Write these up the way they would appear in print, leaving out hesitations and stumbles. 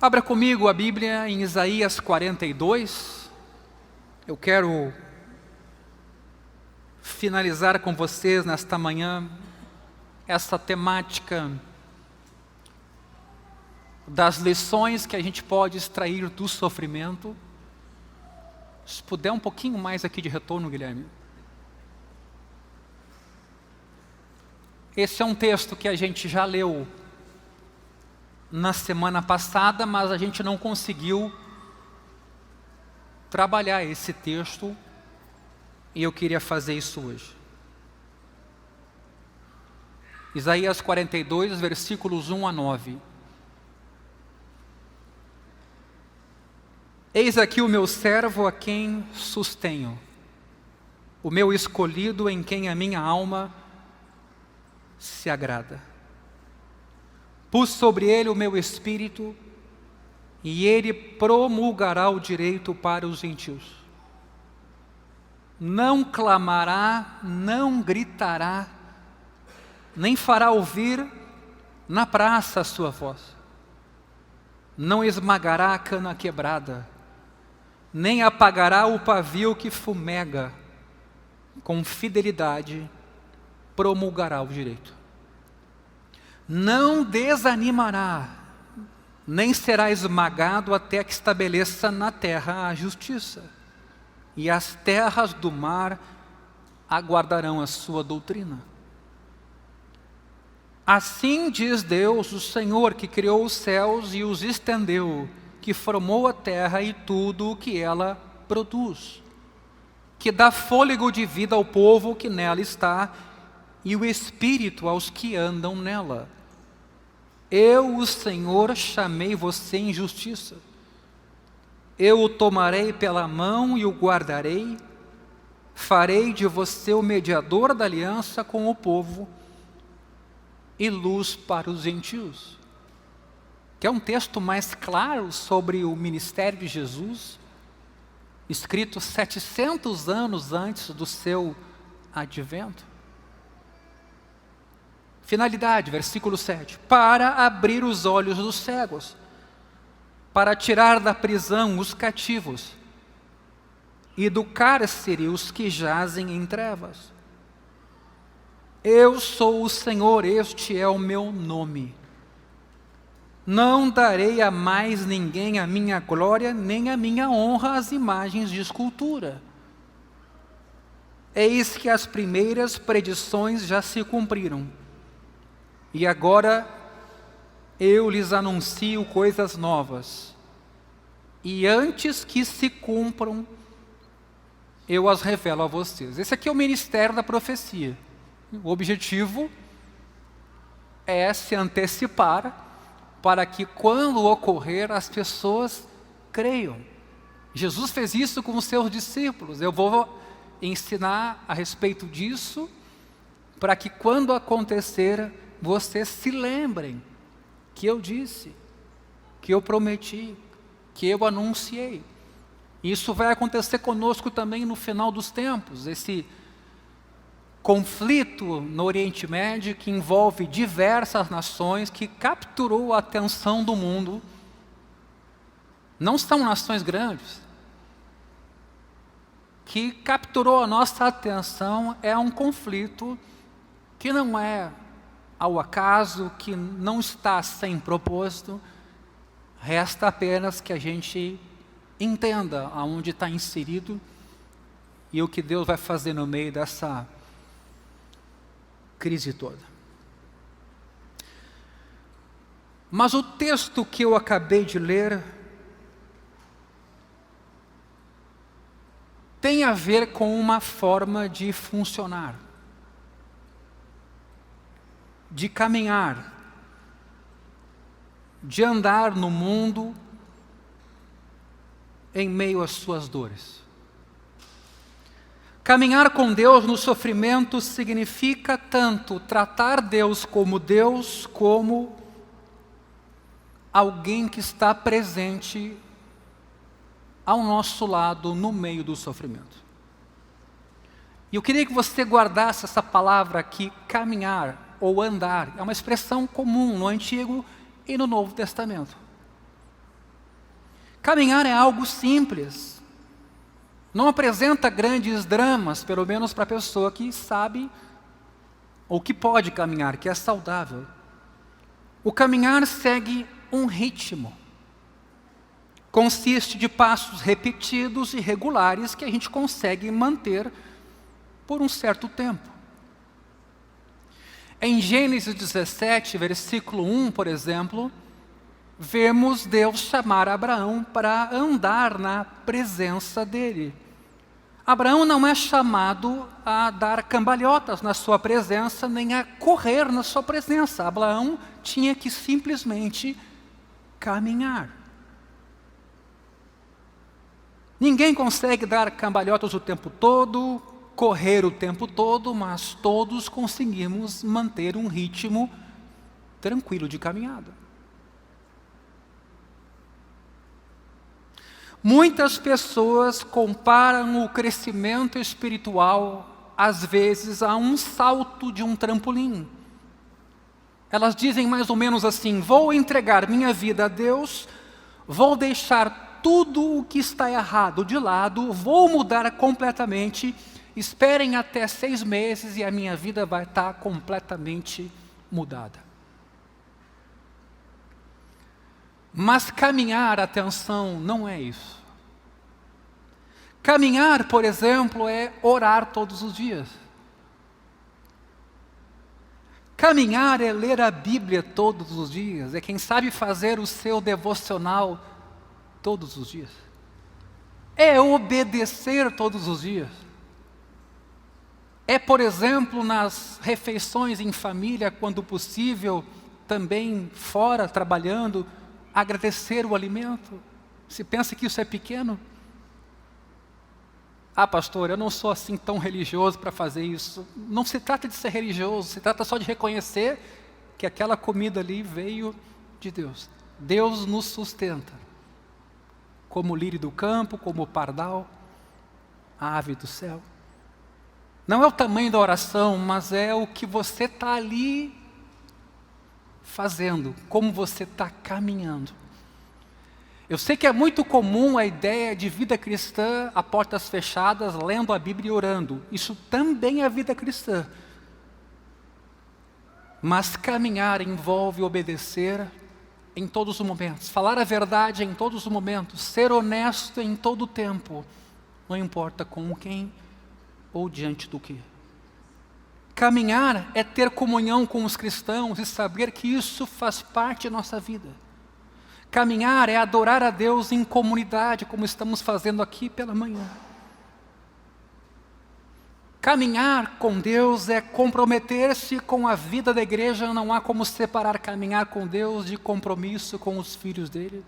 Abra comigo a Bíblia em Isaías 42. Eu quero finalizar com vocês nesta manhã essa temática das lições que a gente pode extrair do sofrimento. Se puder um pouquinho mais aqui de retorno, Guilherme. Esse é um texto que a gente já leu na semana passada, mas a gente não conseguiu trabalhar esse texto e eu queria fazer isso hoje. Isaías 42, versículos 1 a 9. Eis aqui o meu servo a quem sustenho, o meu escolhido em quem a minha alma se agrada. Pus sobre ele o meu espírito, e ele promulgará o direito para os gentios. Não clamará, não gritará, nem fará ouvir na praça a sua voz. Não esmagará a cana quebrada, nem apagará o pavio que fumega. Com fidelidade promulgará o direito. Não desanimará, nem será esmagado até que estabeleça na terra a justiça, e as terras do mar aguardarão a sua doutrina. Assim diz Deus, o Senhor, que criou os céus e os estendeu, que formou a terra e tudo o que ela produz, que dá fôlego de vida ao povo que nela está, e o espírito aos que andam nela. Eu, o Senhor, chamei você em justiça. Eu o tomarei pela mão e o guardarei. Farei de você o mediador da aliança com o povo e luz para os gentios. Quer um texto mais claro sobre o ministério de Jesus, escrito 700 anos antes do seu advento? Finalidade, versículo 7. Para abrir os olhos dos cegos, para tirar da prisão os cativos, e do cárcere os que jazem em trevas. Eu sou o Senhor, este é o meu nome. Não darei a mais ninguém a minha glória, nem a minha honra às imagens de escultura. Eis que as primeiras predições já se cumpriram. E agora eu lhes anuncio coisas novas. E antes que se cumpram, eu as revelo a vocês. Esse aqui é o ministério da profecia. O objetivo é se antecipar para que quando ocorrer as pessoas creiam. Jesus fez isso com os seus discípulos. Eu vou ensinar a respeito disso para que quando acontecer vocês se lembrem que eu disse, que eu prometi, que eu anunciei. Isso vai acontecer conosco também no final dos tempos. Esse conflito no Oriente Médio que envolve diversas nações, que capturou a atenção do mundo. Não são nações grandes. Que capturou a nossa atenção é um conflito que não é ao acaso, que não está sem propósito. Resta apenas que a gente entenda aonde está inserido e o que Deus vai fazer no meio dessa crise toda. Mas o texto que eu acabei de ler tem a ver com uma forma de funcionar, de caminhar, de andar no mundo em meio às suas dores. Caminhar com Deus no sofrimento significa tanto tratar Deus, como alguém que está presente ao nosso lado no meio do sofrimento. E eu queria que você guardasse essa palavra aqui, caminhar ou andar. É uma expressão comum no Antigo e no Novo Testamento. Caminhar é algo simples. Não apresenta grandes dramas, pelo menos para a pessoa que sabe ou que pode caminhar, que é saudável. O caminhar segue um ritmo. Consiste de passos repetidos e regulares que a gente consegue manter por um certo tempo. Em Gênesis 17, versículo 1, por exemplo, vemos Deus chamar Abraão para andar na presença dele. Abraão não é chamado a dar cambalhotas na sua presença, nem a correr na sua presença. Abraão tinha que simplesmente caminhar. Ninguém consegue dar cambalhotas o tempo todo, correr o tempo todo, mas todos conseguimos manter um ritmo tranquilo de caminhada. Muitas pessoas comparam o crescimento espiritual, às vezes, a um salto de um trampolim. Elas dizem mais ou menos assim: vou entregar minha vida a Deus, vou deixar tudo o que está errado de lado, vou mudar completamente, esperem até 6 meses e a minha vida vai estar completamente mudada. Mas caminhar, atenção, não é isso. Caminhar, por exemplo, é orar todos os dias. Caminhar é ler a Bíblia todos os dias, é quem sabe fazer o seu devocional todos os dias. É obedecer todos os dias. É, por exemplo, nas refeições em família, quando possível, também fora, trabalhando, agradecer o alimento. Se pensa que isso é pequeno? Ah, pastor, eu não sou assim tão religioso para fazer isso. Não se trata de ser religioso, se trata só de reconhecer que aquela comida ali veio de Deus. Deus nos sustenta. Como o lírio do campo, como o pardal, a ave do céu. Não é o tamanho da oração, mas é o que você está ali fazendo, como você está caminhando. Eu sei que é muito comum a ideia de vida cristã a portas fechadas, lendo a Bíblia e orando. Isso também é vida cristã. Mas caminhar envolve obedecer em todos os momentos, falar a verdade em todos os momentos, ser honesto em todo o tempo, não importa com quem ou diante do que. Caminhar é ter comunhão com os cristãos e saber que isso faz parte da nossa vida. Caminhar é adorar a Deus em comunidade, como estamos fazendo aqui pela manhã. Caminhar com Deus é comprometer-se com a vida da igreja, não há como separar caminhar com Deus de compromisso com os filhos dele.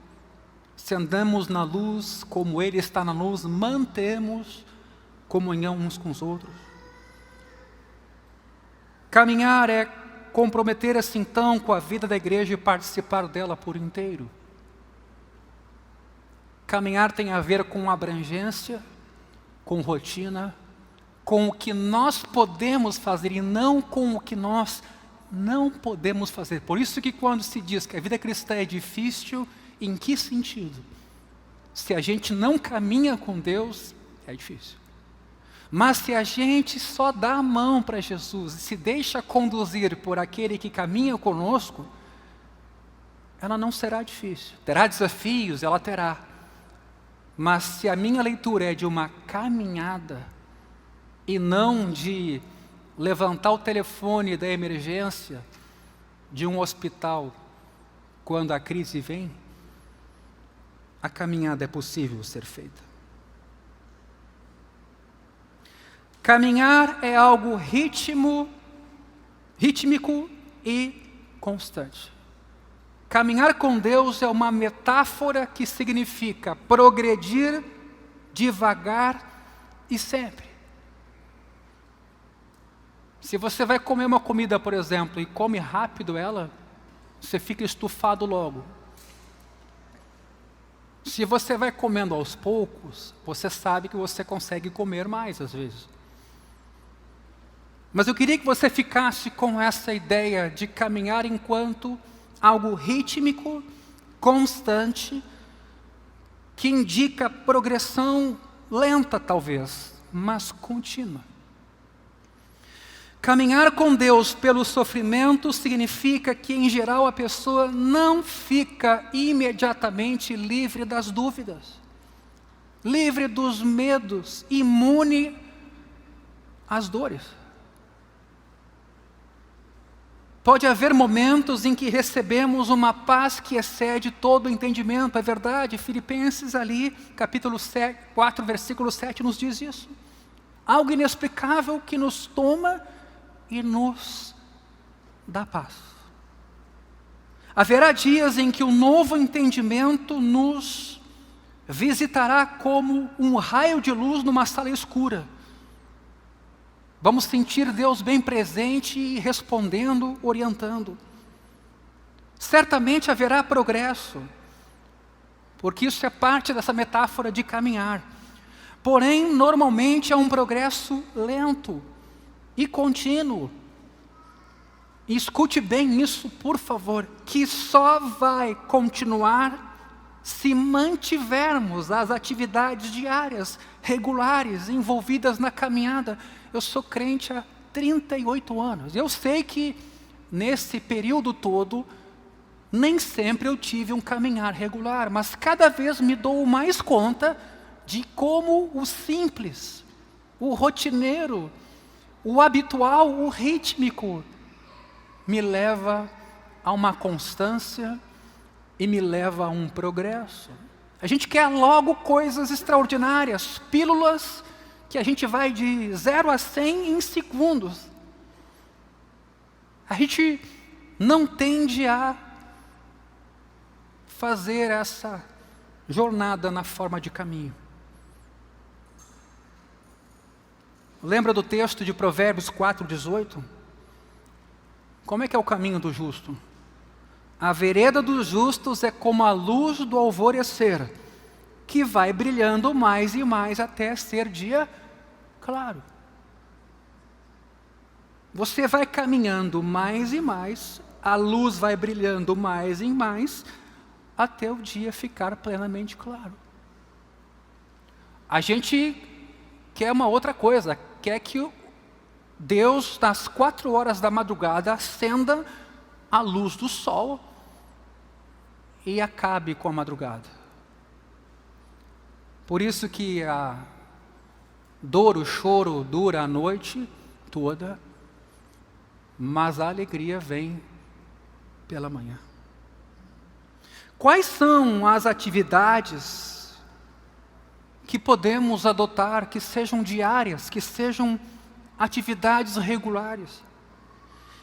Se andamos na luz, como Ele está na luz, mantemos comunhão uns com os outros. Caminhar é comprometer-se então com a vida da igreja e participar dela por inteiro. Caminhar tem a ver com abrangência, com rotina, com o que nós podemos fazer e não com o que nós não podemos fazer. Por isso que quando se diz que a vida cristã é difícil, em que sentido? Se a gente não caminha com Deus, é difícil. Mas se a gente só dá a mão para Jesus e se deixa conduzir por aquele que caminha conosco, ela não será difícil. Terá desafios, ela terá. Mas se a minha leitura é de uma caminhada e não de levantar o telefone da emergência de um hospital quando a crise vem, a caminhada é possível ser feita. Caminhar é algo rítmico e constante. Caminhar com Deus é uma metáfora que significa progredir devagar e sempre. Se você vai comer uma comida, por exemplo, e come rápido ela, você fica estufado logo. Se você vai comendo aos poucos, você sabe que você consegue comer mais às vezes. Mas eu queria que você ficasse com essa ideia de caminhar enquanto algo rítmico, constante, que indica progressão lenta talvez, mas contínua. Caminhar com Deus pelo sofrimento significa que, em geral, a pessoa não fica imediatamente livre das dúvidas, livre dos medos, imune às dores. Pode haver momentos em que recebemos uma paz que excede todo o entendimento, é verdade. Filipenses ali, capítulo 4, versículo 7 nos diz isso. Algo inexplicável que nos toma e nos dá paz. Haverá dias em que o novo entendimento nos visitará como um raio de luz numa sala escura. Vamos sentir Deus bem presente e respondendo, orientando. Certamente haverá progresso, porque isso é parte dessa metáfora de caminhar. Porém, normalmente é um progresso lento e contínuo. E escute bem isso, por favor, que só vai continuar se mantivermos as atividades diárias, regulares, envolvidas na caminhada. Eu sou crente há 38 anos. Eu sei que nesse período todo, nem sempre eu tive um caminhar regular, mas cada vez me dou mais conta de como o simples, o rotineiro, o habitual, o rítmico, me leva a uma constância e me leva a um progresso. A gente quer logo coisas extraordinárias, pílulas que a gente vai de 0 a 100 em segundos. A gente não tende a fazer essa jornada na forma de caminho. Lembra do texto de Provérbios 4:18? Como é que é o caminho do justo? A vereda dos justos é como a luz do alvorecer, que vai brilhando mais e mais até ser dia claro. Você vai caminhando mais e mais, a luz vai brilhando mais e mais, até o dia ficar plenamente claro. A gente quer uma outra coisa, quer que Deus, nas 4 horas da madrugada, acenda a luz do sol e acabe com a madrugada. Por isso que a dor, o choro dura a noite toda, mas a alegria vem pela manhã. Quais são as atividades que podemos adotar, que sejam diárias, que sejam atividades regulares?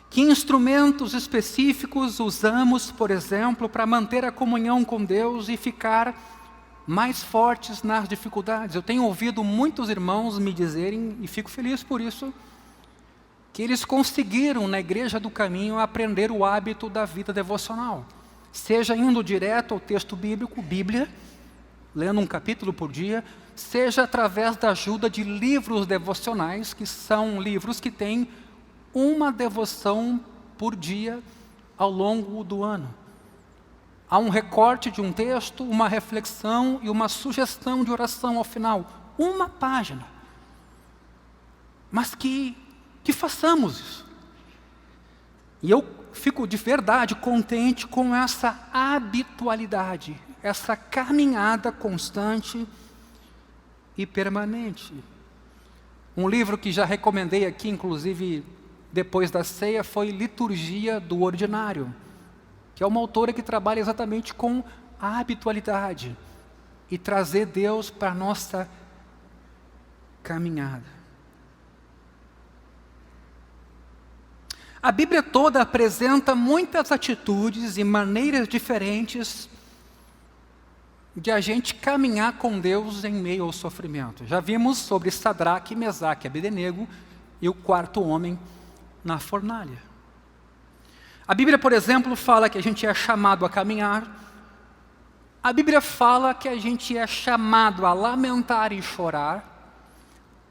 Que instrumentos específicos usamos, por exemplo, para manter a comunhão com Deus e ficar mais fortes nas dificuldades? Eu tenho ouvido muitos irmãos me dizerem, e fico feliz por isso, que eles conseguiram na Igreja do Caminho aprender o hábito da vida devocional. Seja indo direto ao texto bíblico, Bíblia, lendo um capítulo por dia, seja através da ajuda de livros devocionais, que são livros que têm uma devoção por dia ao longo do ano. Há um recorte de um texto, uma reflexão e uma sugestão de oração ao final. Uma página. Mas que façamos isso. E eu fico de verdade contente com essa habitualidade, essa caminhada constante e permanente. Um livro que já recomendei aqui, inclusive depois da ceia, foi Liturgia do Ordinário, que é uma autora que trabalha exatamente com a habitualidade e trazer Deus para a nossa caminhada. A Bíblia toda apresenta muitas atitudes e maneiras diferentes de a gente caminhar com Deus em meio ao sofrimento. Já vimos sobre Sadraque, Mesaque e Abednego e o 4º homem na fornalha. A Bíblia, por exemplo, fala que a gente é chamado a caminhar. A Bíblia fala que a gente é chamado a lamentar e chorar.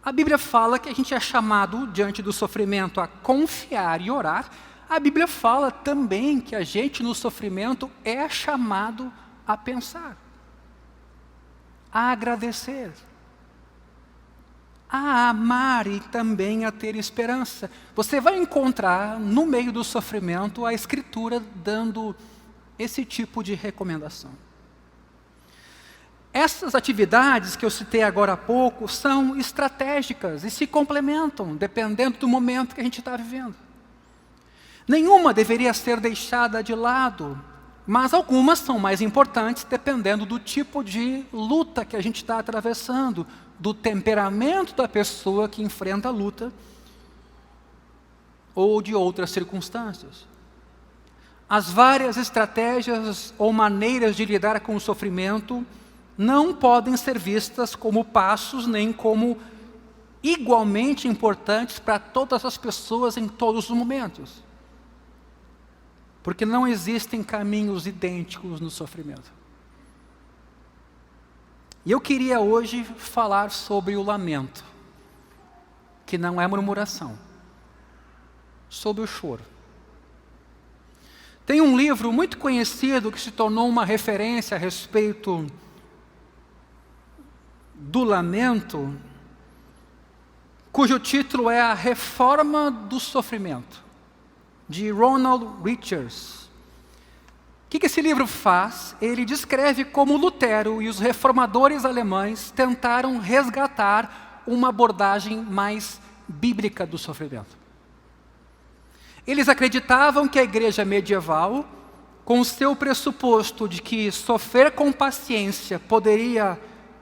A Bíblia fala que a gente é chamado, diante do sofrimento, a confiar e orar. A Bíblia fala também que a gente, no sofrimento, é chamado a pensar. a agradecer, a amar e também a ter esperança. Você vai encontrar no meio do sofrimento a Escritura dando esse tipo de recomendação. Essas atividades que eu citei agora há pouco são estratégicas e se complementam, dependendo do momento que a gente está vivendo. Nenhuma deveria ser deixada de lado, mas algumas são mais importantes dependendo do tipo de luta que a gente está atravessando, do temperamento da pessoa que enfrenta a luta ou de outras circunstâncias. As várias estratégias ou maneiras de lidar com o sofrimento não podem ser vistas como passos nem como igualmente importantes para todas as pessoas em todos os momentos. Porque não existem caminhos idênticos no sofrimento. E eu queria hoje falar sobre o lamento, que não é murmuração, sobre o choro. Tem um livro muito conhecido que se tornou uma referência a respeito do lamento, cujo título é A Reforma do Sofrimento, de Ronald Richards. O que esse livro faz? Ele descreve como Lutero e os reformadores alemães tentaram resgatar uma abordagem mais bíblica do sofrimento. Eles acreditavam que a igreja medieval, com o seu pressuposto de que sofrer com paciência poderia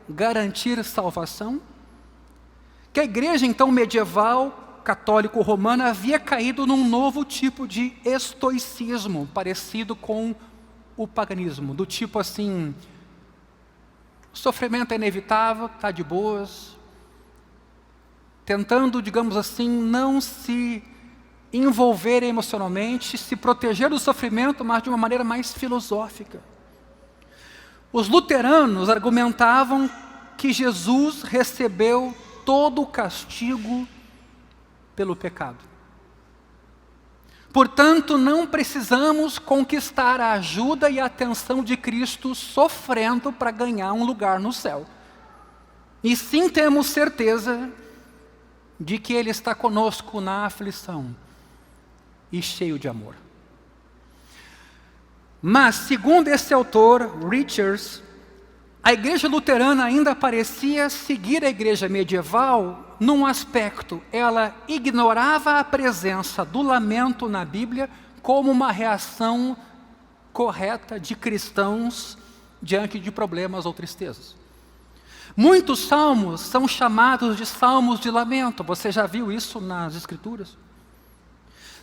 garantir salvação, que a igreja então medieval, católico-romana, havia caído num novo tipo de estoicismo, parecido com o paganismo, do tipo assim, o sofrimento é inevitável, está de boas, tentando, digamos assim, não se envolver emocionalmente, se proteger do sofrimento, mas de uma maneira mais filosófica. Os luteranos argumentavam que Jesus recebeu todo o castigo pelo pecado. Portanto, não precisamos conquistar a ajuda e a atenção de Cristo sofrendo para ganhar um lugar no céu. E sim temos certeza de que Ele está conosco na aflição e cheio de amor. Mas, segundo esse autor, Richards, a igreja luterana ainda parecia seguir a igreja medieval num aspecto. Ela ignorava a presença do lamento na Bíblia como uma reação correta de cristãos diante de problemas ou tristezas. Muitos salmos são chamados de salmos de lamento. Você já viu isso nas Escrituras?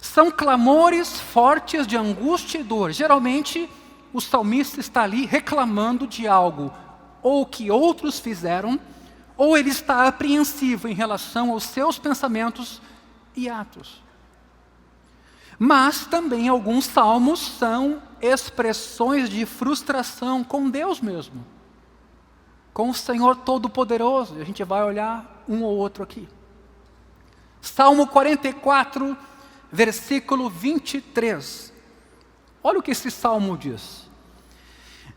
São clamores fortes de angústia e dor. Geralmente, o salmista está ali reclamando de algo, ou que outros fizeram, ou ele está apreensivo em relação aos seus pensamentos e atos. Mas também alguns salmos são expressões de frustração com Deus mesmo, com o Senhor Todo-Poderoso. A gente vai olhar um ou outro aqui. Salmo 44, versículo 23. Olha o que esse salmo diz.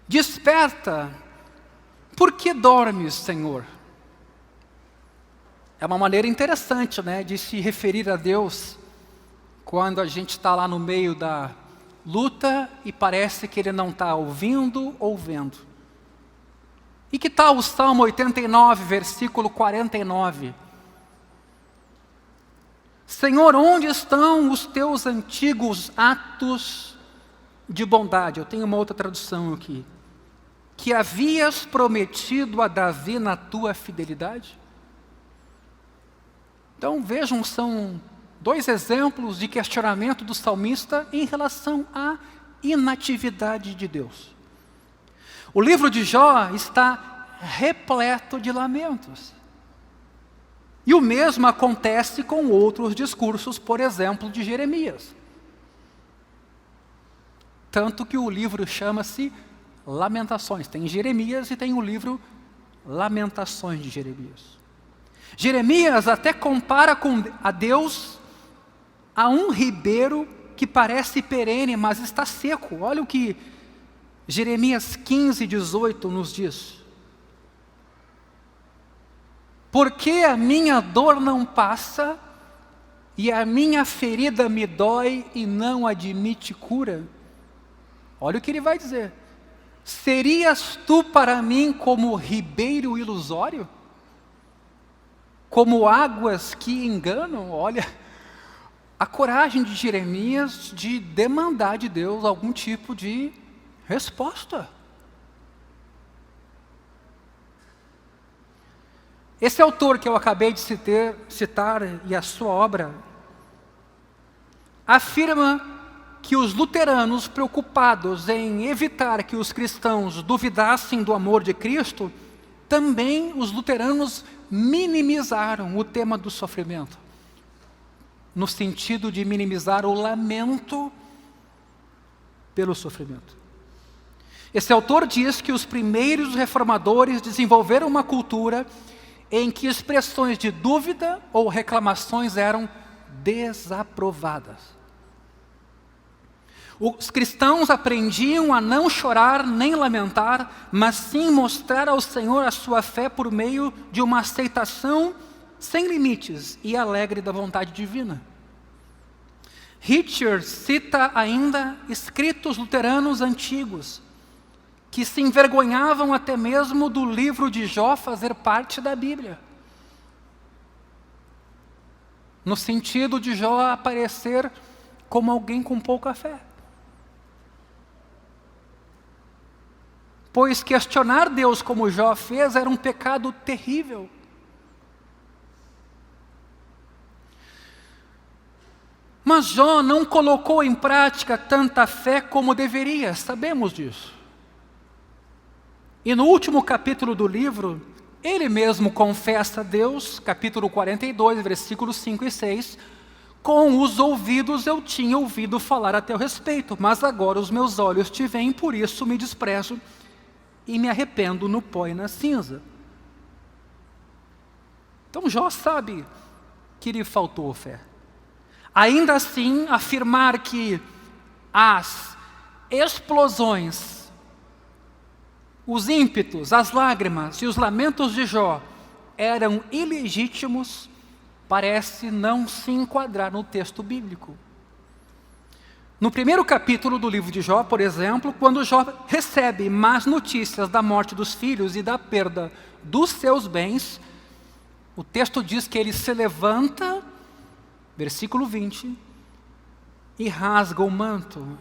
Desperta, por que dormes, Senhor? É uma maneira interessante, né, de se referir a Deus quando a gente está lá no meio da luta e parece que Ele não está ouvindo ou vendo. E que tal o Salmo 89, versículo 49? Senhor, onde estão os teus antigos atos de bondade? Eu tenho uma outra tradução aqui. Que havias prometido a Davi na tua fidelidade? Então vejam, são dois exemplos de questionamento do salmista em relação à inatividade de Deus. O livro de Jó está repleto de lamentos. E o mesmo acontece com outros discursos, por exemplo, de Jeremias. Tanto que o livro chama-se Lamentações. Tem Jeremias e tem o livro Lamentações de Jeremias. Jeremias até compara a Deus a um ribeiro que parece perene, mas está seco. Olha o que Jeremias 15, 18 nos diz. Por que a minha dor não passa e a minha ferida me dói e não admite cura? Olha o que ele vai dizer. Serias tu para mim como ribeiro ilusório? Como águas que enganam? Olha, a coragem de Jeremias de demandar de Deus algum tipo de resposta. Esse autor que eu acabei de citar e a sua obra, afirma que os luteranos, preocupados em evitar que os cristãos duvidassem do amor de Cristo, também os luteranos minimizaram o tema do sofrimento, no sentido de minimizar o lamento pelo sofrimento. Esse autor diz que os primeiros reformadores desenvolveram uma cultura em que expressões de dúvida ou reclamações eram desaprovadas. Os cristãos aprendiam a não chorar nem lamentar, mas sim mostrar ao Senhor a sua fé por meio de uma aceitação sem limites e alegre da vontade divina. Richard cita ainda escritos luteranos antigos, que se envergonhavam até mesmo do livro de Jó fazer parte da Bíblia. No sentido de Jó aparecer como alguém com pouca fé. Pois questionar Deus como Jó fez era um pecado terrível. Mas Jó não colocou em prática tanta fé como deveria, sabemos disso. E no último capítulo do livro, ele mesmo confessa a Deus, capítulo 42, versículos 5 e 6, com os ouvidos eu tinha ouvido falar a teu respeito, mas agora os meus olhos te veem, por isso me desprezo e me arrependo no pó e na cinza. Então Jó sabe que lhe faltou fé. Ainda assim, afirmar que as explosões, os ímpetos, as lágrimas e os lamentos de Jó eram ilegítimos, parece não se enquadrar no texto bíblico. No primeiro capítulo do livro de Jó, por exemplo, quando Jó recebe más notícias da morte dos filhos e da perda dos seus bens, o texto diz que ele se levanta, versículo 20, e rasga o manto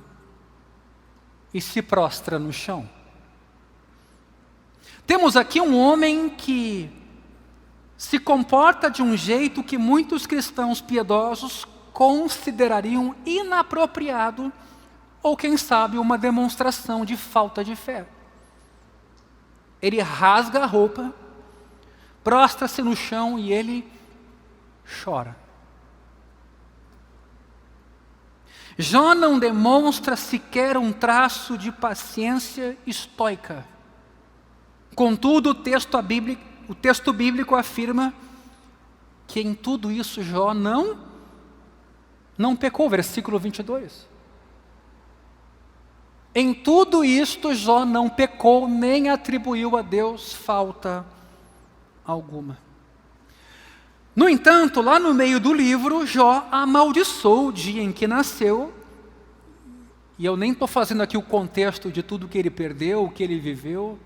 e se prostra no chão. Temos aqui um homem que se comporta de um jeito que muitos cristãos piedosos considerariam inapropriado ou, quem sabe, uma demonstração de falta de fé. Ele rasga a roupa, prostra-se no chão e ele chora. Jó não demonstra sequer um traço de paciência estoica. Contudo, o texto bíblico afirma que em tudo isso Jó não pecou, versículo 22. Em tudo isto Jó não pecou, nem atribuiu a Deus falta alguma. No entanto, lá no meio do livro, Jó amaldiçoou o dia em que nasceu, e eu nem estou fazendo aqui o contexto de tudo que ele perdeu, o que ele viveu,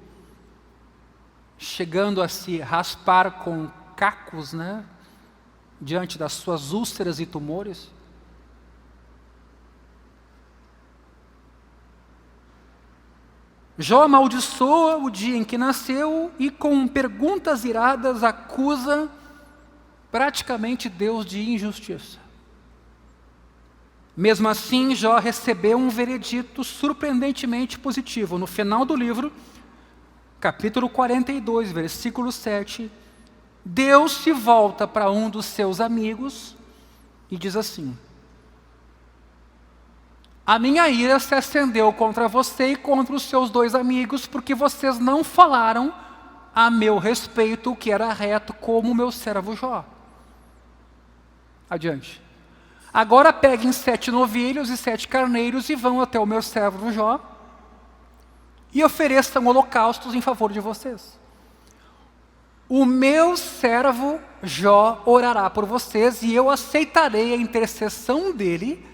chegando a se raspar com cacos, diante das suas úlceras e tumores. Jó amaldiçoa o dia em que nasceu e com perguntas iradas acusa praticamente Deus de injustiça. Mesmo assim, Jó recebeu um veredito surpreendentemente positivo. No final do livro, capítulo 42, versículo 7, Deus se volta para um dos seus amigos e diz assim: a minha ira se acendeu contra você e contra os seus dois amigos, porque vocês não falaram a meu respeito o que era reto, como o meu servo Jó. Adiante. Agora peguem 7 novilhos e 7 carneiros e vão até o meu servo Jó e ofereçam holocaustos em favor de vocês. o meu servo Jó orará por vocês e eu aceitarei a intercessão dele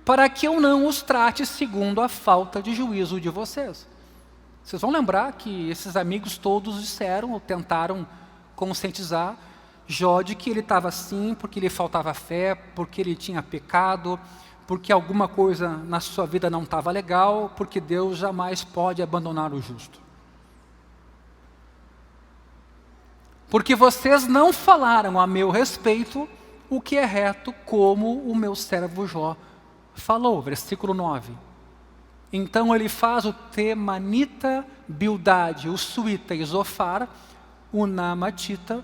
para que eu não os trate segundo a falta de juízo de vocês. Vocês vão lembrar que esses amigos todos disseram, ou tentaram conscientizar Jó de que ele estava assim, porque lhe faltava fé, porque ele tinha pecado, porque alguma coisa na sua vida não estava legal, porque Deus jamais pode abandonar o justo. Porque vocês não falaram a meu respeito o que é reto, como o meu servo Jó falou. Versículo 9. Então ele faz o Temanita, Bildade, o Suíta e Zofar, o Naamatita,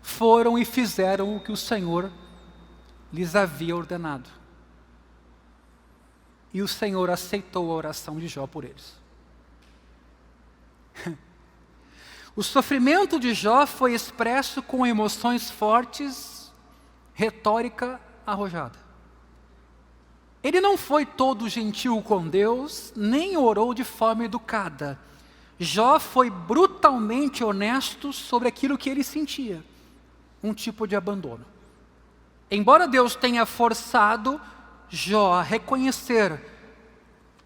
foram e fizeram o que o Senhor lhes havia ordenado. E o Senhor aceitou a oração de Jó por eles. O sofrimento de Jó foi expresso com emoções fortes, retórica arrojada. Ele não foi todo gentil com Deus, nem orou de forma educada. Jó foi brutalmente honesto sobre aquilo que ele sentia, um tipo de abandono. Embora Deus tenha forçado Jó a reconhecer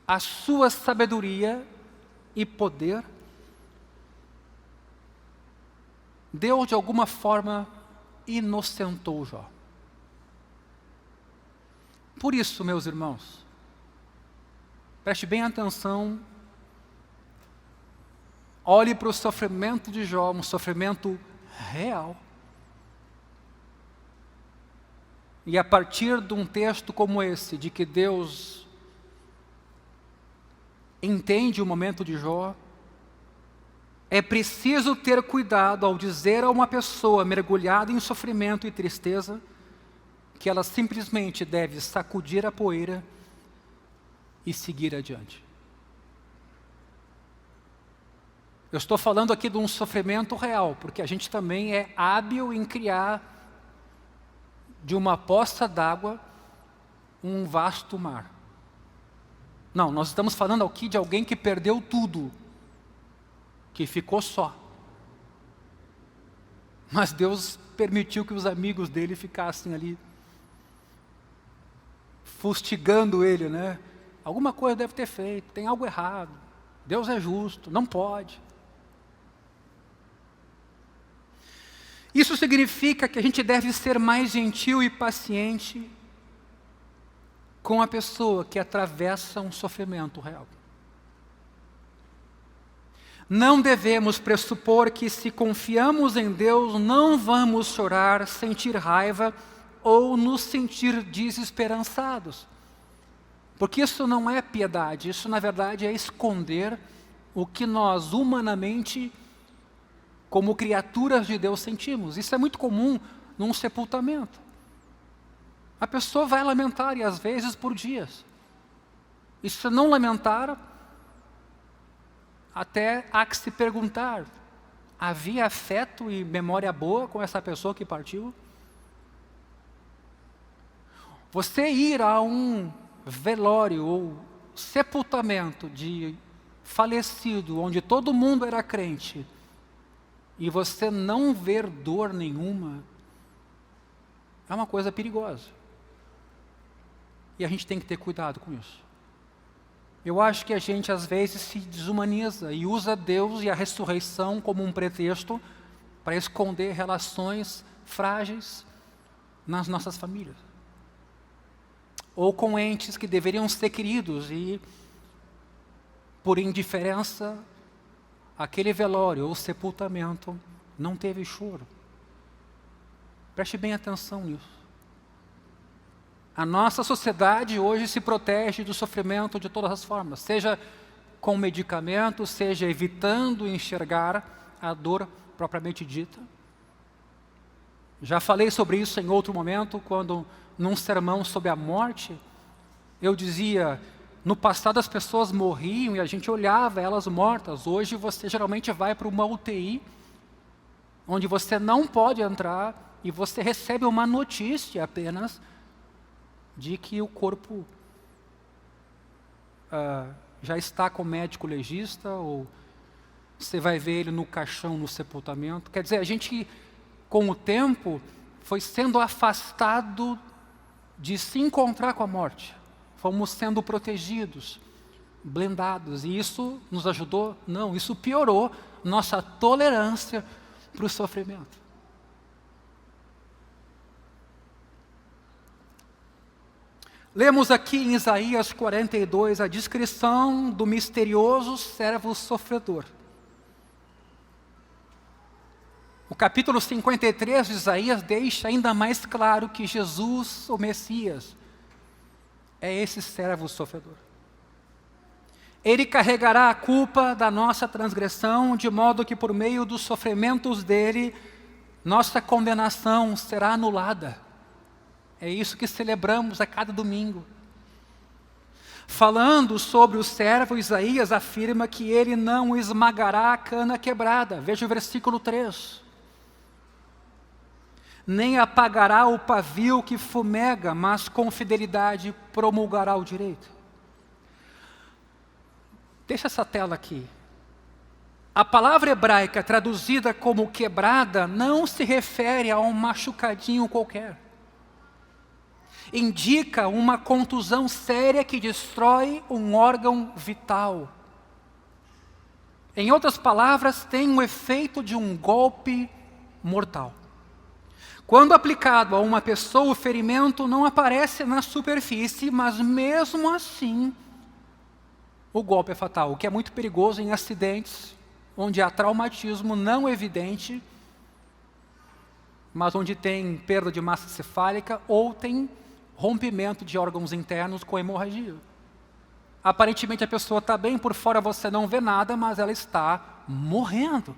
a sua sabedoria e poder, Deus de alguma forma inocentou Jó. Por isso, meus irmãos, preste bem atenção, olhe para o sofrimento de Jó, um sofrimento real. E a partir de um texto como esse, de que Deus entende o momento de Jó, é preciso ter cuidado ao dizer a uma pessoa mergulhada em sofrimento e tristeza, que ela simplesmente deve sacudir a poeira e seguir adiante. Eu estou falando aqui de um sofrimento real, porque a gente também é hábil em criar de uma poça d'água um vasto mar. Não, nós estamos falando aqui de alguém que perdeu tudo, que ficou só. Mas Deus permitiu que os amigos dele ficassem ali fustigando ele, né? Alguma coisa deve ter feito, tem algo errado. Deus é justo, não pode. Isso significa que a gente deve ser mais gentil e paciente com a pessoa que atravessa um sofrimento real. Não devemos pressupor que se confiamos em Deus, não vamos chorar, sentir raiva ou nos sentir desesperançados. Porque isso não é piedade, isso na verdade é esconder o que nós humanamente, como criaturas de Deus, sentimos. Isso é muito comum num sepultamento. A pessoa vai lamentar, e às vezes por dias. E se não lamentar, até há que se perguntar, havia afeto e memória boa com essa pessoa que partiu? Você ir a um velório ou sepultamento de falecido, onde todo mundo era crente, e você não ver dor nenhuma, é uma coisa perigosa. E a gente tem que ter cuidado com isso. Eu acho que a gente às vezes se desumaniza e usa Deus e a ressurreição como um pretexto para esconder relações frágeis nas nossas famílias. Ou com entes que deveriam ser queridos e, por indiferença, aquele velório ou sepultamento não teve choro. Preste bem atenção nisso. A nossa sociedade hoje se protege do sofrimento de todas as formas, seja com medicamentos, seja evitando enxergar a dor propriamente dita. Já falei sobre isso em outro momento, quando num sermão sobre a morte, eu dizia, no passado as pessoas morriam e a gente olhava elas mortas. Hoje você geralmente vai para uma UTI, onde você não pode entrar e você recebe uma notícia apenas de que o corpo já está com o médico legista, ou você vai ver ele no caixão, no sepultamento. Quer dizer, a gente, com o tempo, foi sendo afastado de se encontrar com a morte. Fomos sendo protegidos, blindados. E isso nos ajudou? Não, isso piorou nossa tolerância para o sofrimento. Lemos aqui em Isaías 42 a descrição do misterioso servo sofredor. O capítulo 53 de Isaías deixa ainda mais claro que Jesus, o Messias, é esse servo sofredor. Ele carregará a culpa da nossa transgressão, de modo que por meio dos sofrimentos dele, nossa condenação será anulada. É isso que celebramos a cada domingo. Falando sobre o servo, Isaías afirma que ele não esmagará a cana quebrada. Veja o versículo 3. Nem apagará o pavio que fumega, mas com fidelidade promulgará o direito. Deixa essa tela aqui. A palavra hebraica traduzida como quebrada não se refere a um machucadinho qualquer. Indica uma contusão séria que destrói um órgão vital. Em outras palavras, tem o efeito de um golpe mortal. Quando aplicado a uma pessoa, o ferimento não aparece na superfície, mas mesmo assim, o golpe é fatal, o que é muito perigoso em acidentes, onde há traumatismo não evidente, mas onde tem perda de massa cefálica ou tem rompimento de órgãos internos com hemorragia. Aparentemente a pessoa está bem, por fora você não vê nada, mas ela está morrendo.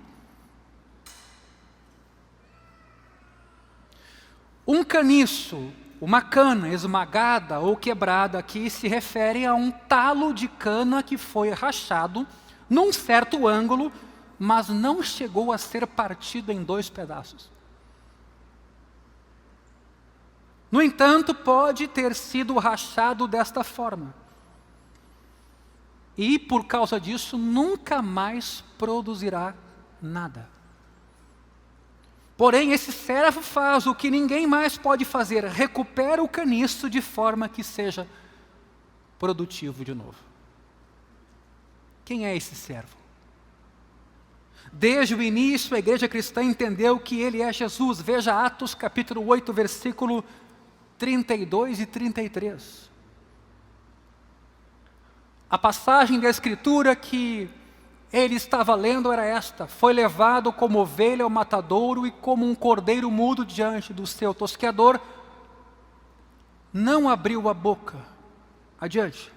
Um caniço, uma cana esmagada ou quebrada aqui se refere a um talo de cana que foi rachado num certo ângulo, mas não chegou a ser partido em 2 pedaços. No entanto, pode ter sido rachado desta forma. E, por causa disso, nunca mais produzirá nada. Porém, esse servo faz o que ninguém mais pode fazer, recupera o caniço de forma que seja produtivo de novo. Quem é esse servo? Desde o início, a igreja cristã entendeu que ele é Jesus. Veja Atos capítulo 8, versículo 32 e 33. A passagem da Escritura que ele estava lendo era esta: foi levado como ovelha ao matadouro e como um cordeiro mudo diante do seu tosqueador, não abriu a boca. Adiante.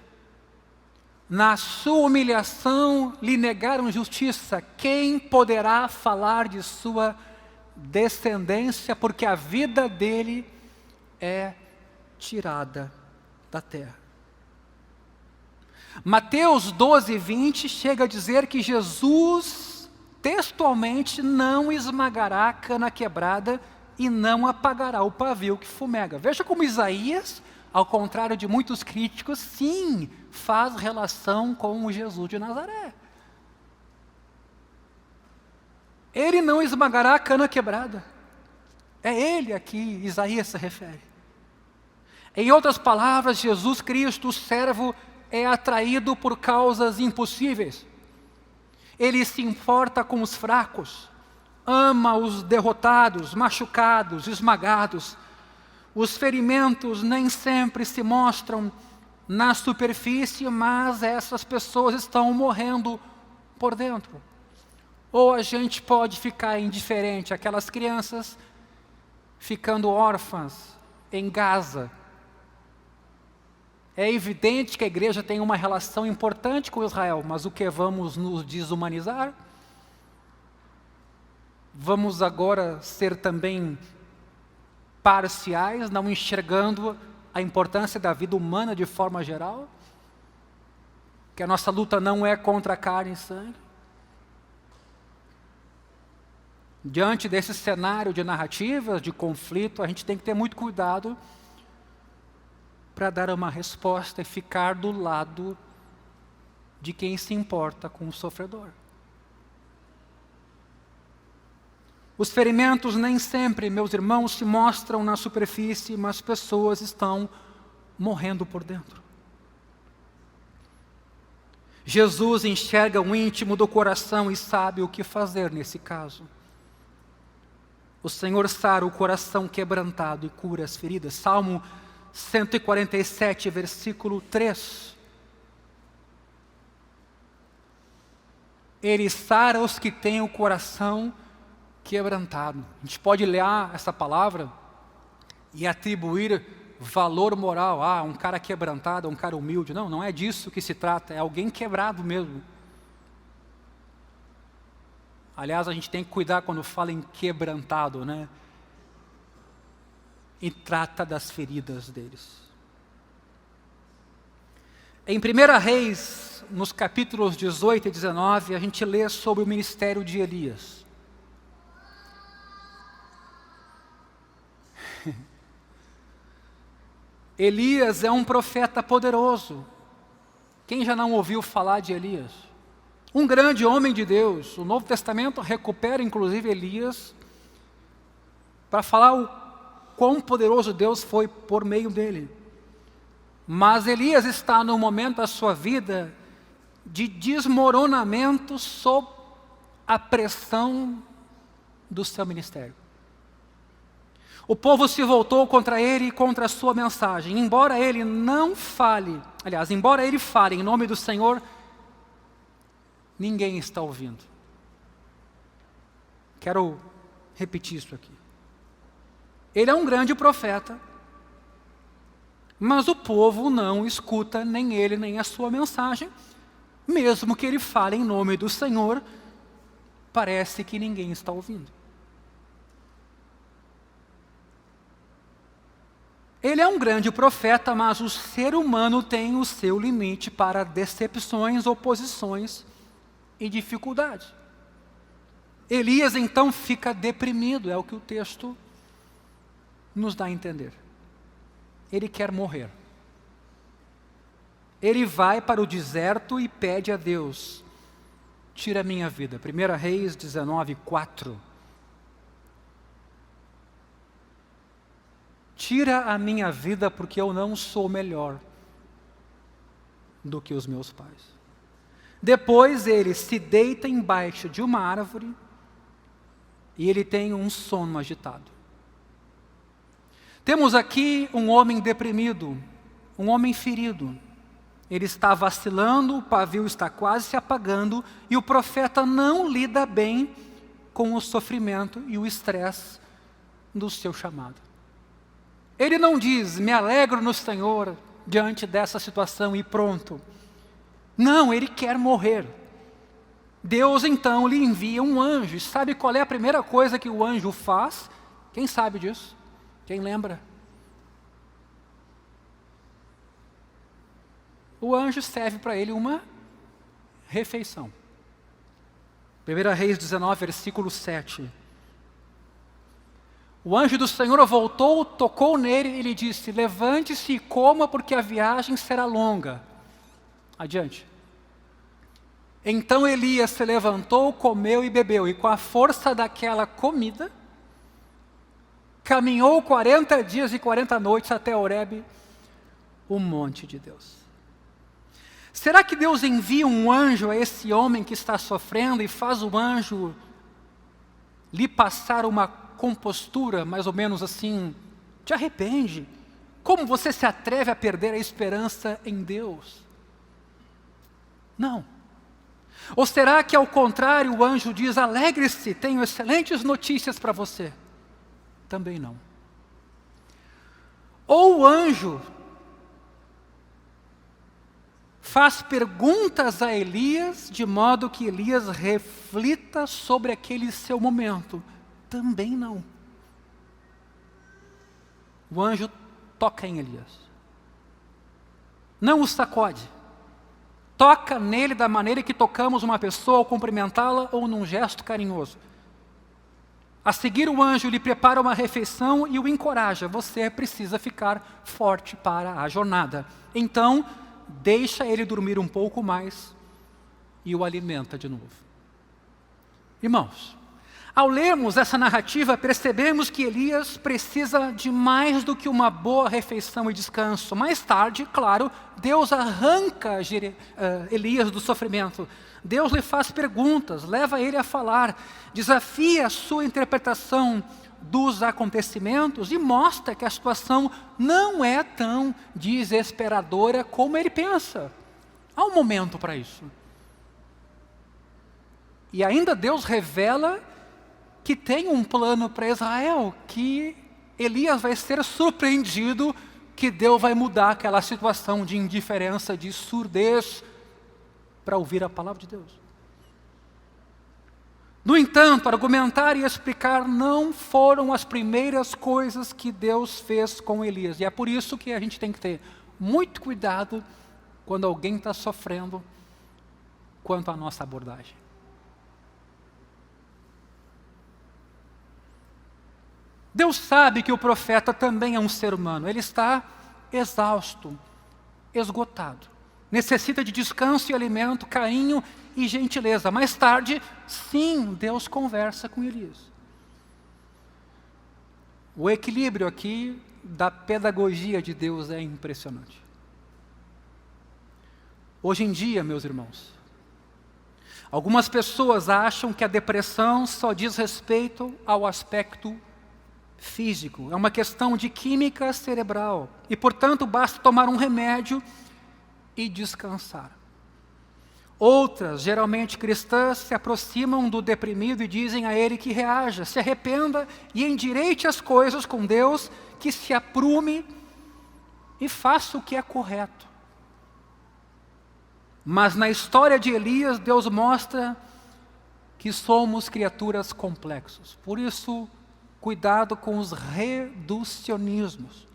Na sua humilhação lhe negaram justiça. Quem poderá falar de sua descendência, porque a vida dele é tirada da terra. Mateus 12, 20 chega a dizer que Jesus textualmente não esmagará a cana quebrada e não apagará o pavio que fumega. Veja como Isaías, ao contrário de muitos críticos, sim, faz relação com o Jesus de Nazaré. Ele não esmagará a cana quebrada. É ele a que Isaías se refere. Em outras palavras, Jesus Cristo, o servo, é atraído por causas impossíveis. Ele se importa com os fracos, ama os derrotados, machucados, esmagados. Os ferimentos nem sempre se mostram na superfície, mas essas pessoas estão morrendo por dentro. Ou a gente pode ficar indiferente àquelas crianças ficando órfãs em Gaza. É evidente que a igreja tem uma relação importante com Israel, mas o que, vamos nos desumanizar? Vamos agora ser também parciais, não enxergando a importância da vida humana de forma geral? Que a nossa luta não é contra a carne e sangue? Diante desse cenário de narrativas, de conflito, a gente tem que ter muito cuidado para dar uma resposta e ficar do lado de quem se importa com o sofredor. Os ferimentos nem sempre, meus irmãos, se mostram na superfície, mas pessoas estão morrendo por dentro. Jesus enxerga o íntimo do coração e sabe o que fazer nesse caso. O Senhor sara o coração quebrantado e cura as feridas. Salmo 147, versículo 3. Ele sara os que têm o coração quebrantado. A gente pode ler essa palavra e atribuir valor moral. Um cara quebrantado, um cara humilde. Não, não é disso que se trata. É alguém quebrado mesmo. Aliás, a gente tem que cuidar quando fala em quebrantado, né? E trata das feridas deles. Em 1 Reis, nos capítulos 18 e 19, a gente lê sobre o ministério de Elias. Elias é um profeta poderoso. Quem já não ouviu falar de Elias? Um grande homem de Deus. O Novo Testamento recupera inclusive Elias para falar o quão poderoso Deus foi por meio dele. Mas Elias está no momento da sua vida de desmoronamento sob a pressão do seu ministério. O povo se voltou contra ele e contra a sua mensagem. Embora ele não fale, embora ele fale em nome do Senhor, ninguém está ouvindo. Quero repetir isso aqui. Ele é um grande profeta, mas o povo não escuta nem ele, nem a sua mensagem. Mesmo que ele fale em nome do Senhor, parece que ninguém está ouvindo. Ele é um grande profeta, mas o ser humano tem o seu limite para decepções, oposições e dificuldades. Elias então fica deprimido, é o que o texto nos dá a entender. Ele quer morrer. Ele vai para o deserto e pede a Deus: tira a minha vida. 1 Reis 19, 4. Tira a minha vida porque eu não sou melhor do que os meus pais. Depois ele se deita embaixo de uma árvore e ele tem um sono agitado. Temos aqui um homem deprimido, um homem ferido. Ele está vacilando, o pavio está quase se apagando e o profeta não lida bem com o sofrimento e o estresse do seu chamado. Ele não diz: me alegro no Senhor diante dessa situação e pronto. Não, ele quer morrer. Deus então lhe envia um anjo. E sabe qual é a primeira coisa que o anjo faz? Quem sabe disso? Quem lembra? O anjo serve para ele uma refeição. 1 Reis 19, versículo 7. O anjo do Senhor voltou, tocou nele e lhe disse: levante-se e coma, porque a viagem será longa. Adiante. Então Elias se levantou, comeu e bebeu, e com a força daquela comida, caminhou 40 dias e 40 noites até Horebe, o monte de Deus. Será que Deus envia um anjo a esse homem que está sofrendo e faz o anjo lhe passar uma compostura, mais ou menos assim: te arrepende? Como você se atreve a perder a esperança em Deus? Não. Ou será que ao contrário o anjo diz: alegre-se, tenho excelentes notícias para você? Também não. Ou o anjo faz perguntas a Elias, de modo que Elias reflita sobre aquele seu momento? Também não. O anjo toca em Elias. Não o sacode. Toca nele da maneira que tocamos uma pessoa ao cumprimentá-la ou num gesto carinhoso. A seguir, o anjo lhe prepara uma refeição e o encoraja: você precisa ficar forte para a jornada. Então, deixa ele dormir um pouco mais e o alimenta de novo. Irmãos, Ao lermos essa narrativa, percebemos que Elias precisa de mais do que uma boa refeição e descanso. Mais tarde, claro, Deus arranca Elias do sofrimento. Deus lhe faz perguntas, leva ele a falar, desafia a sua interpretação dos acontecimentos e mostra que a situação não é tão desesperadora como ele pensa. Há um momento para isso. E ainda Deus revela que tem um plano para Israel, que Elias vai ser surpreendido, que Deus vai mudar aquela situação de indiferença, de surdez, para ouvir a palavra de Deus. No entanto, argumentar e explicar não foram as primeiras coisas que Deus fez com Elias. E é por isso que a gente tem que ter muito cuidado quando alguém está sofrendo quanto à nossa abordagem. Deus sabe que o profeta também é um ser humano. Ele está exausto, esgotado. Necessita de descanso e alimento, carinho e gentileza. Mais tarde, sim, Deus conversa com Elias. O equilíbrio aqui da pedagogia de Deus é impressionante. Hoje em dia, meus irmãos, algumas pessoas acham que a depressão só diz respeito ao aspecto físico. É uma questão de química cerebral. E, portanto, basta tomar um remédio e descansar. Outras, geralmente cristãs, se aproximam do deprimido e dizem a ele que reaja, se arrependa e endireite as coisas com Deus, que se aprume e faça o que é correto. Mas na história de Elias, Deus mostra que somos criaturas complexas. Por isso, cuidado com os reducionismos.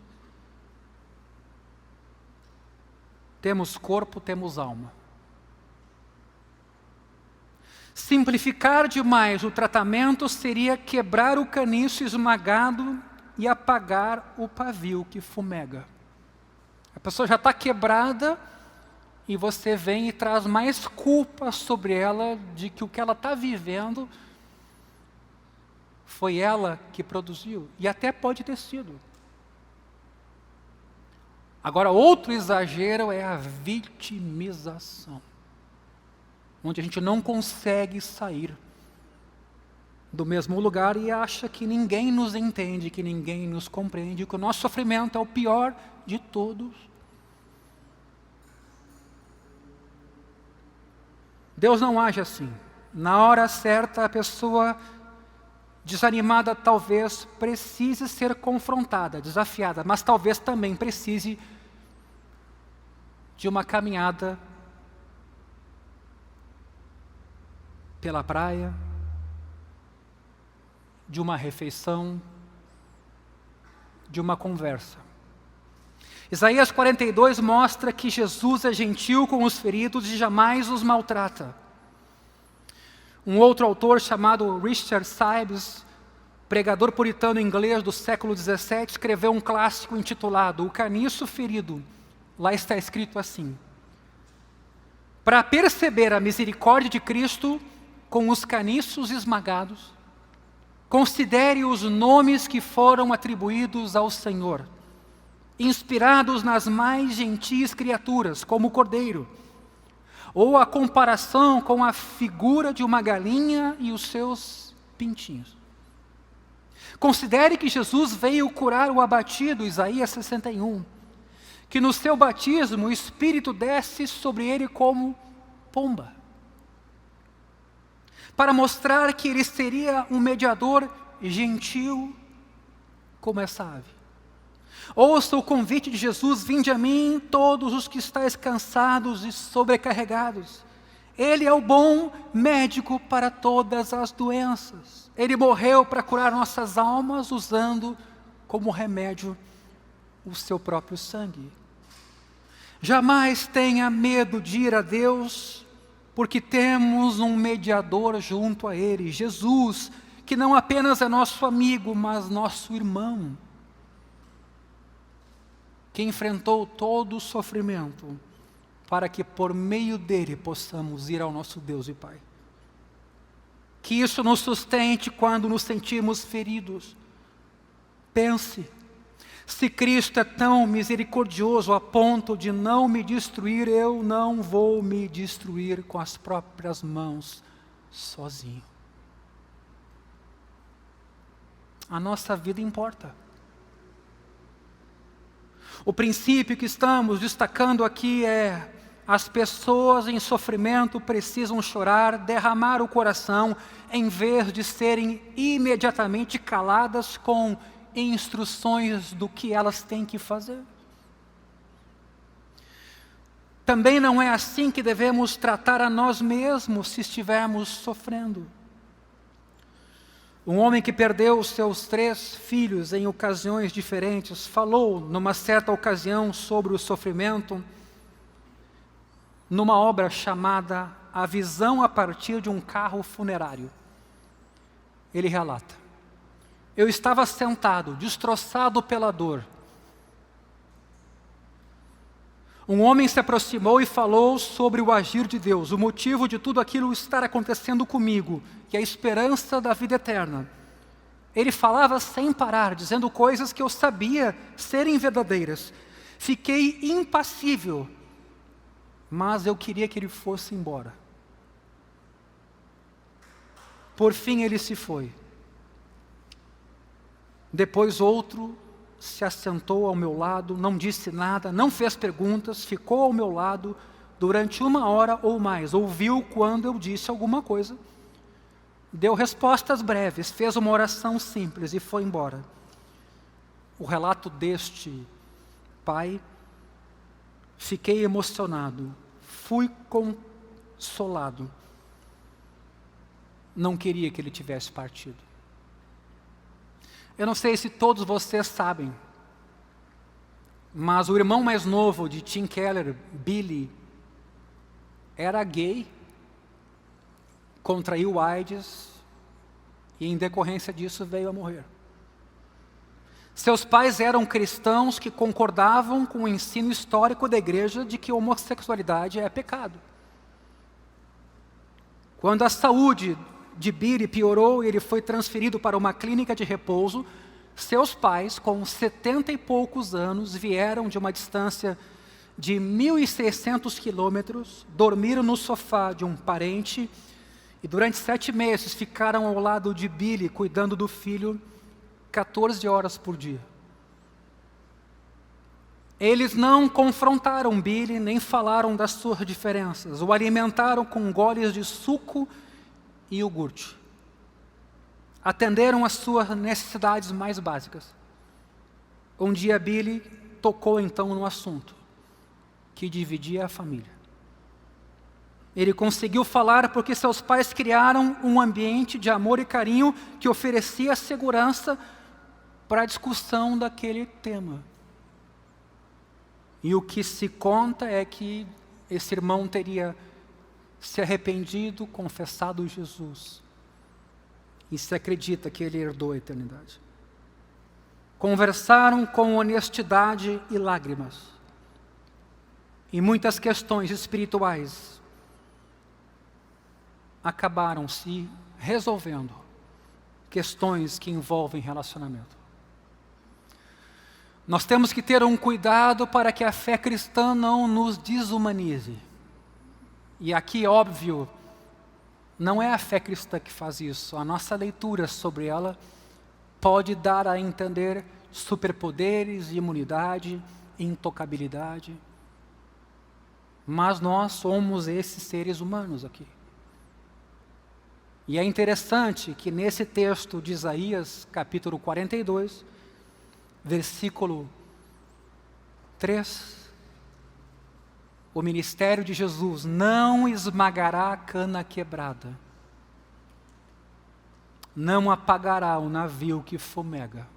Temos corpo, temos alma. Simplificar demais o tratamento seria quebrar o caniço esmagado e apagar o pavio que fumega. A pessoa já está quebrada e você vem e traz mais culpa sobre ela de que o que ela está vivendo foi ela que produziu, e até pode ter sido. Agora, outro exagero é a vitimização, onde a gente não consegue sair do mesmo lugar e acha que ninguém nos entende, que ninguém nos compreende, que o nosso sofrimento é o pior de todos. Deus não age assim. Na hora certa, a pessoa desanimada talvez precise ser confrontada, desafiada, mas talvez também precise de uma caminhada pela praia, de uma refeição, de uma conversa. Isaías 42 mostra que Jesus é gentil com os feridos e jamais os maltrata. Um outro autor chamado Richard Sibbes, pregador puritano inglês do século XVII, escreveu um clássico intitulado O Caniço Ferido. Lá está escrito assim: para perceber a misericórdia de Cristo com os caniços esmagados, considere os nomes que foram atribuídos ao Senhor, inspirados nas mais gentis criaturas, como o cordeiro, ou a comparação com a figura de uma galinha e os seus pintinhos. Considere que Jesus veio curar o abatido, Isaías 61, que no seu batismo o Espírito desce sobre ele como pomba, para mostrar que ele seria um mediador gentil como essa ave. Ouça o convite de Jesus: vinde a mim todos os que estáis cansados e sobrecarregados. Ele é o bom médico para todas as doenças. Ele morreu para curar nossas almas, usando como remédio o seu próprio sangue. Jamais tenha medo de ir a Deus, porque temos um mediador junto a Ele, Jesus, que não apenas é nosso amigo, mas nosso irmão, que enfrentou todo o sofrimento, para que por meio dele possamos ir ao nosso Deus e Pai. Que isso nos sustente quando nos sentimos feridos. Pense, se Cristo é tão misericordioso a ponto de não me destruir, eu não vou me destruir com as próprias mãos, sozinho. A nossa vida importa. O princípio que estamos destacando aqui é: as pessoas em sofrimento precisam chorar, derramar o coração, em vez de serem imediatamente caladas com instruções do que elas têm que fazer. Também não é assim que devemos tratar a nós mesmos se estivermos sofrendo. Um homem que perdeu os seus 3 filhos em ocasiões diferentes falou numa certa ocasião sobre o sofrimento numa obra chamada A Visão a Partir de um Carro Funerário. Ele relata: eu estava sentado, destroçado pela dor. Um homem se aproximou e falou sobre o agir de Deus, o motivo de tudo aquilo estar acontecendo comigo, e a esperança da vida eterna. Ele falava sem parar, dizendo coisas que eu sabia serem verdadeiras. Fiquei impassível, mas eu queria que ele fosse embora. Por fim ele se foi. Depois outro se assentou ao meu lado, não disse nada, não fez perguntas, ficou ao meu lado durante 1 hora ou mais, ouviu quando eu disse alguma coisa, deu respostas breves, fez uma oração simples e foi embora. O relato deste pai: fiquei emocionado, fui consolado, não queria que ele tivesse partido. Eu não sei se todos vocês sabem, mas o irmão mais novo de Tim Keller, Billy, era gay, contraiu AIDS e em decorrência disso veio a morrer. Seus pais eram cristãos que concordavam com o ensino histórico da igreja de que a homossexualidade é pecado. Quando a saúde de Billy piorou e ele foi transferido para uma clínica de repouso, seus pais, com 70 e poucos anos, vieram de uma distância de 1.600 quilômetros, dormiram no sofá de um parente e durante 7 meses ficaram ao lado de Billy, cuidando do filho 14 horas por dia. Eles não confrontaram Billy, nem falaram das suas diferenças, o alimentaram com goles de suco e iogurte. Atenderam às suas necessidades mais básicas. Um dia Billy tocou então no assunto que dividia a família. Ele conseguiu falar porque seus pais criaram um ambiente de amor e carinho que oferecia segurança para a discussão daquele tema. E o que se conta é que esse irmão teria se arrependido, confessado Jesus. E se acredita que ele herdou a eternidade. Conversaram com honestidade e lágrimas. E muitas questões espirituais acabaram se resolvendo. Questões que envolvem relacionamento. Nós temos que ter um cuidado para que a fé cristã não nos desumanize. E aqui, óbvio, não é a fé cristã que faz isso. A nossa leitura sobre ela pode dar a entender superpoderes, imunidade, intocabilidade. Mas nós somos esses seres humanos aqui. E é interessante que nesse texto de Isaías, capítulo 42, versículo 3, o ministério de Jesus não esmagará a cana quebrada, não apagará o navio que fumega.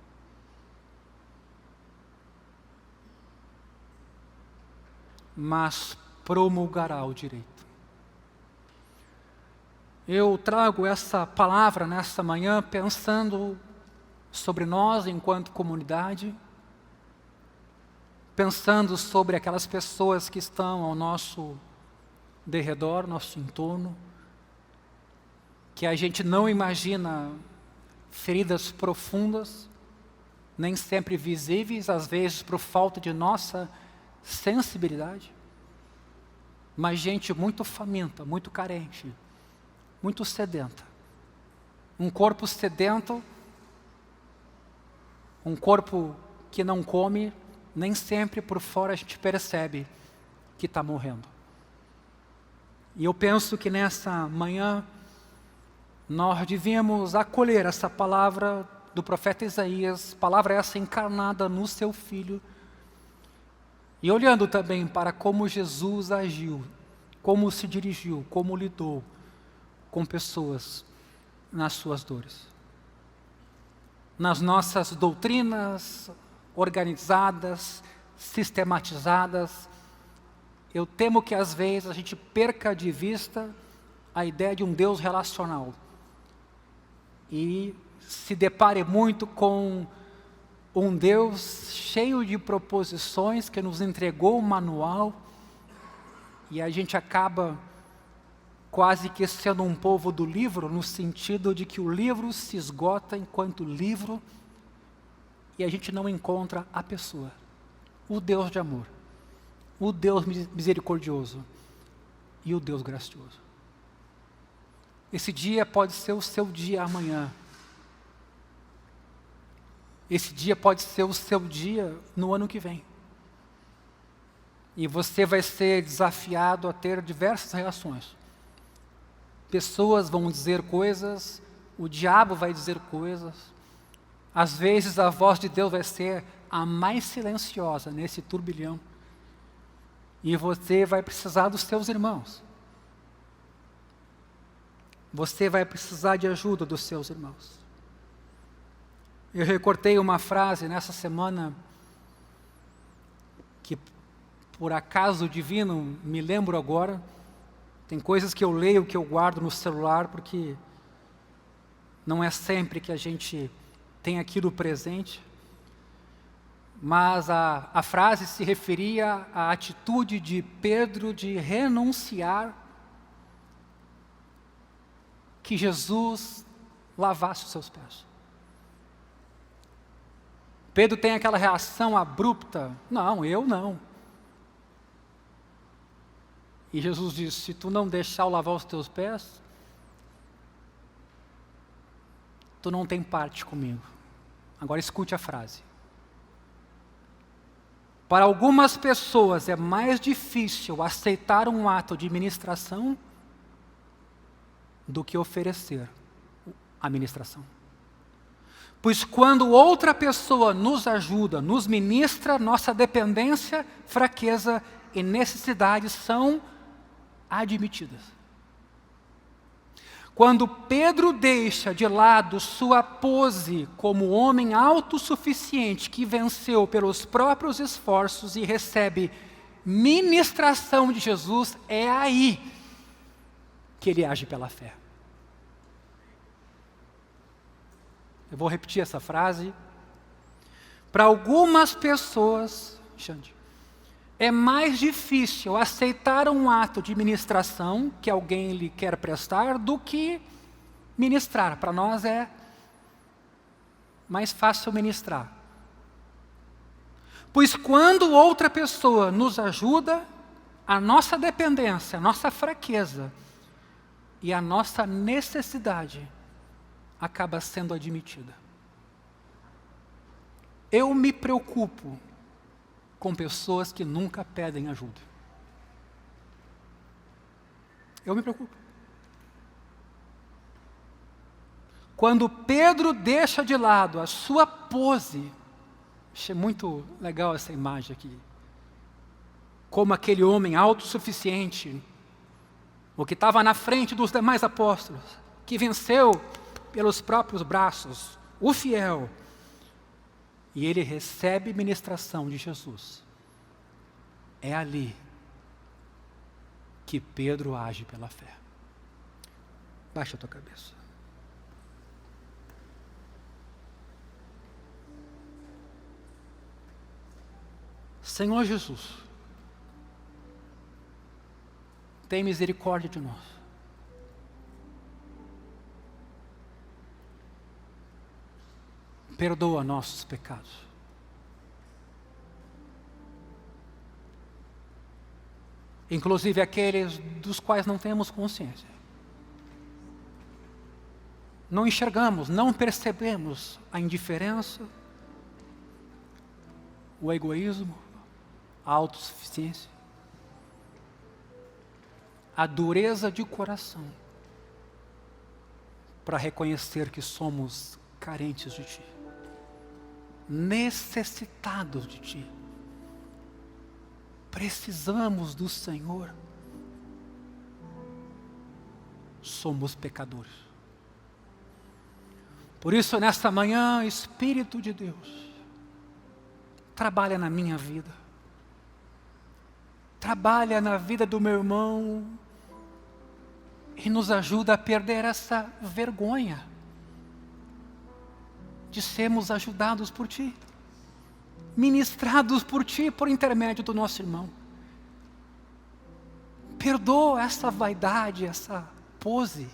Mas promulgará o direito. Eu trago essa palavra nessa manhã pensando sobre nós enquanto comunidade, pensando sobre aquelas pessoas que estão ao nosso derredor, nosso entorno, que a gente não imagina, feridas profundas, nem sempre visíveis, às vezes por falta de nossa sensibilidade, mas gente muito faminta, muito carente, muito sedenta. Um corpo sedento, um corpo que não come, nem sempre por fora a gente percebe que está morrendo. E eu penso que nessa manhã nós devíamos acolher essa palavra do profeta Isaías, palavra essa encarnada no seu Filho, e olhando também para como Jesus agiu, como se dirigiu, como lidou com pessoas nas suas dores. Nas nossas doutrinas organizadas, sistematizadas, eu temo que às vezes a gente perca de vista a ideia de um Deus relacional e se depare muito com um Deus cheio de proposições que nos entregou um manual e a gente acaba quase que sendo um povo do livro, no sentido de que o livro se esgota enquanto livro e a gente não encontra a pessoa, o Deus de amor, o Deus misericordioso e o Deus gracioso. Esse dia pode ser o seu dia amanhã. Esse dia pode ser o seu dia no ano que vem. E você vai ser desafiado a ter diversas reações. Pessoas vão dizer coisas, o diabo vai dizer coisas. Às vezes a voz de Deus vai ser a mais silenciosa nesse turbilhão. E você vai precisar dos seus irmãos. Você vai precisar de ajuda dos seus irmãos. Eu recortei uma frase nessa semana que, por acaso divino, me lembro agora. Tem coisas que eu leio, que eu guardo no celular, porque não é sempre que a gente tem aquilo presente. Mas a frase se referia à atitude de Pedro de renunciar que Jesus lavasse os seus pés. Pedro tem aquela reação abrupta, não, eu não. E Jesus diz, se tu não deixar eu lavar os teus pés, tu não tem parte comigo. Agora escute a frase. Para algumas pessoas é mais difícil aceitar um ato de ministração do que oferecer a ministração. Pois quando outra pessoa nos ajuda, nos ministra, nossa dependência, fraqueza e necessidade são admitidas. Quando Pedro deixa de lado sua pose como homem autossuficiente que venceu pelos próprios esforços e recebe ministração de Jesus, é aí que ele age pela fé. Eu vou repetir essa frase. Para algumas pessoas, Xande, é mais difícil aceitar um ato de ministração que alguém lhe quer prestar do que ministrar. Para nós é mais fácil ministrar. Pois quando outra pessoa nos ajuda, a nossa dependência, a nossa fraqueza e a nossa necessidade acaba sendo admitida. Eu me preocupo com pessoas que nunca pedem ajuda. Eu me preocupo. Quando Pedro deixa de lado a sua pose, achei muito legal essa imagem aqui, como aquele homem autossuficiente, o que estava na frente dos demais apóstolos, que venceu pelos próprios braços, o fiel, e ele recebe ministração de Jesus. É ali que Pedro age pela fé. Baixa a tua cabeça. Senhor Jesus, tem misericórdia de nós. perdoa nossos pecados. Inclusive aqueles dos quais não temos consciência. Não enxergamos, não percebemos a indiferença, o egoísmo, a autossuficiência, a dureza de coração, para reconhecer que somos carentes de Ti, necessitados de Ti. Precisamos do Senhor. Somos pecadores. Por isso, nesta manhã, Espírito de Deus, trabalha na minha vida. Trabalha na vida do meu irmão e nos ajuda a perder essa vergonha de sermos ajudados por Ti, ministrados por Ti por intermédio do nosso irmão. Perdoa essa vaidade, essa pose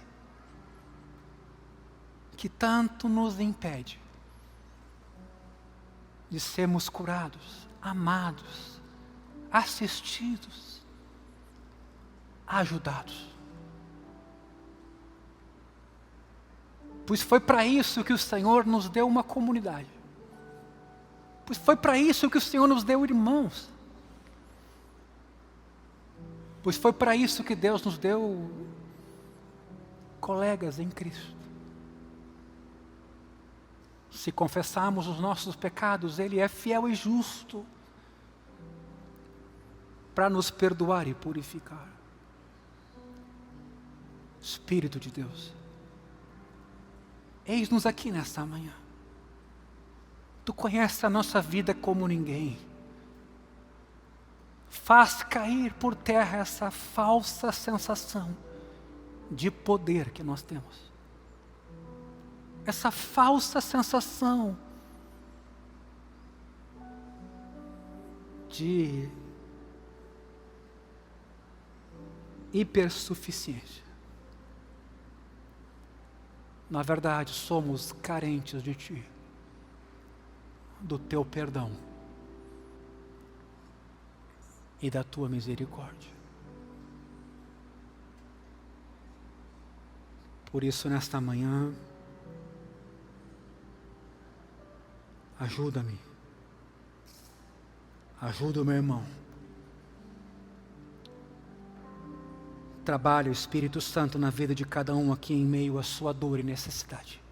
que tanto nos impede de sermos curados, amados, assistidos, ajudados. Pois foi para isso que o Senhor nos deu uma comunidade. Pois foi para isso que o Senhor nos deu irmãos. Pois foi para isso que Deus nos deu colegas em Cristo. Se confessarmos os nossos pecados, Ele é fiel e justo para nos perdoar e purificar. Espírito de Deus, eis-nos aqui nesta manhã. Tu conheces a nossa vida como ninguém. Faz cair por terra essa falsa sensação de poder que nós temos. Essa falsa sensação de hipersuficiência. Na verdade, somos carentes de Ti, do Teu perdão e da Tua misericórdia. Por isso, nesta manhã, ajuda-me, ajuda o meu irmão. Trabalhe o Espírito Santo na vida de cada um aqui em meio à sua dor e necessidade.